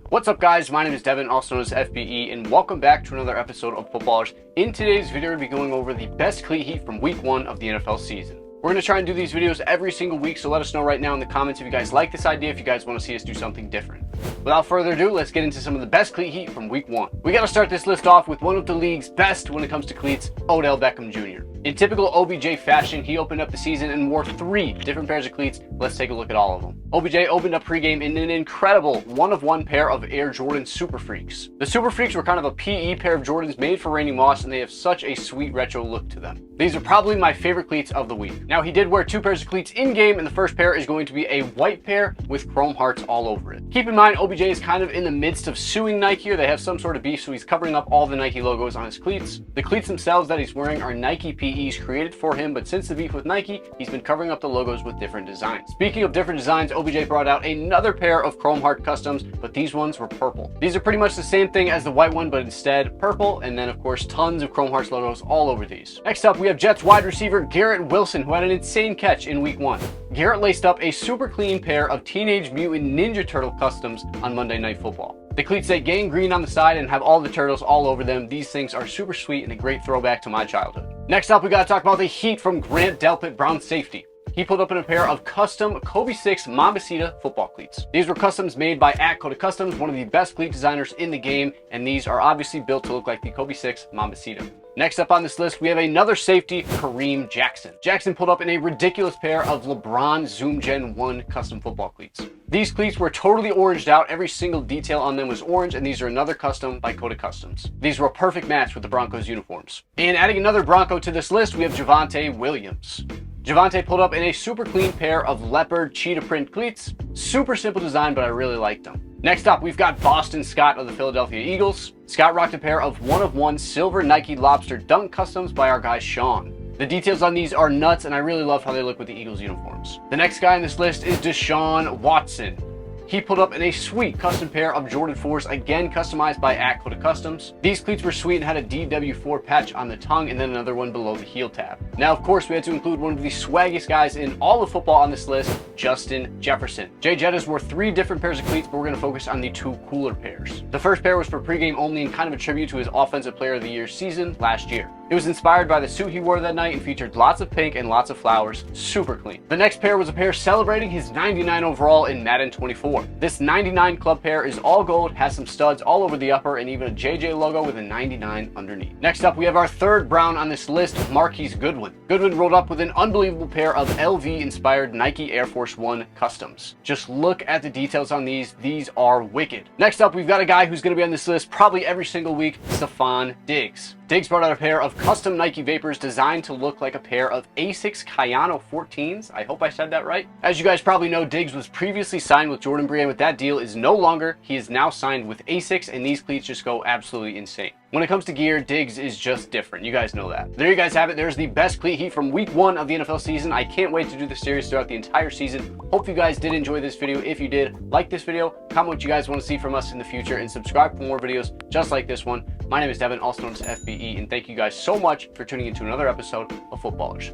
What's up guys, my name is Devin, also known as FBE, and welcome back to another episode of Footballrs. In today's video, we'll be going over the best cleat heat from week 1 of the NFL season. We're going to try and do these videos every single week, so let us know right now in the comments if you guys like this idea, if you guys want to see us do something different. Without further ado, let's get into some of the best cleat heat from week 1. We got to start this list off with one of the league's best when it comes to cleats, Odell Beckham Jr. In typical OBJ fashion, he opened up the season and wore 3 different pairs of cleats. Let's take a look at all of them. OBJ opened up pregame in an incredible 1-of-1 pair of Air Jordan Super Freaks. The Super Freaks were kind of a PE pair of Jordans made for Randy Moss, and they have such a sweet retro look to them. These are probably my favorite cleats of the week. Now, he did wear 2 pairs of cleats in game, and the first pair is going to be a white pair with chrome hearts all over it. Keep in mind, OBJ is kind of in the midst of suing Nike, or they have some sort of beef, so he's covering up all the Nike logos on his cleats. The cleats themselves that he's wearing are Nike PEs created for him, but since the beef with Nike, he's been covering up the logos with different designs. Speaking of different designs, OBJ brought out another pair of chrome heart customs, but these ones were purple. These are pretty much the same thing as the white one, but instead purple, and then of course tons of chrome hearts logos all over these. Next up, we have Jets wide receiver Garrett Wilson, who had an insane catch in week 1. Garrett laced up a super clean pair of Teenage Mutant Ninja Turtle customs on Monday Night Football. The cleats say gang green on the side and have all the turtles all over them. These things are super sweet and a great throwback to my childhood. Next up, we gotta talk about the heat from Grant Delpit, Brown safety. He pulled up in a pair of custom Kobe 6 Mambacita football cleats. These were customs made by @Coda Customs, one of the best cleat designers in the game, and these are obviously built to look like the Kobe 6 Mambacita. Next up on this list, we have another safety, Kareem Jackson. Jackson pulled up in a ridiculous pair of LeBron Zoom Gen 1 custom football cleats. These cleats were totally oranged out. Every single detail on them was orange, and these are another custom by Coda Customs. These were a perfect match with the Broncos uniforms. And adding another Bronco to this list, we have Javonte Williams. Javonte pulled up in a super clean pair of leopard cheetah print cleats. Super simple design, but I really liked them. Next up, we've got Boston Scott of the Philadelphia Eagles. Scott rocked a pair of 1-of-1 silver Nike Lobster Dunk customs by our guy Sean. The details on these are nuts, and I really love how they look with the Eagles uniforms. The next guy on this list is Deshaun Watson. He pulled up in a sweet custom pair of Jordan 4s, again customized by @Coda Customs. These cleats were sweet and had a DW4 patch on the tongue and then another one below the heel tab. Now, of course, we had to include one of the swaggiest guys in all of football on this list, Justin Jefferson. Jay Jettas wore 3 different pairs of cleats, but we're going to focus on the 2 cooler pairs. The first pair was for pregame only and kind of a tribute to his Offensive Player of the Year season last year. It was inspired by the suit he wore that night and featured lots of pink and lots of flowers, super clean. The next pair was a pair celebrating his 99 overall in Madden 24. This 99 club pair is all gold, has some studs all over the upper, and even a JJ logo with a 99 underneath. Next up, we have our third brown on this list, Marquise Goodwin. Goodwin rolled up with an unbelievable pair of LV-inspired Nike Air Force 1 customs. Just look at the details on these. These are wicked. Next up, we've got a guy who's going to be on this list probably every single week, Stephon Diggs. Diggs brought out a pair of custom Nike Vapors designed to look like a pair of Asics Kayano 14s. I hope I said that right. As you guys probably know, Diggs was previously signed with Jordan Brand, but that deal is no longer. He is now signed with Asics, and these cleats just go absolutely insane. When it comes to gear, Diggs is just different. You guys know that. There you guys have it. There's the best cleat heat from week 1 of the NFL season. I can't wait to do this series throughout the entire season. Hope you guys did enjoy this video. If you did, like this video, comment what you guys want to see from us in the future, and subscribe for more videos just like this one. My name is Devin, also known as FBE, and thank you guys so much for tuning into another episode of Footballrs.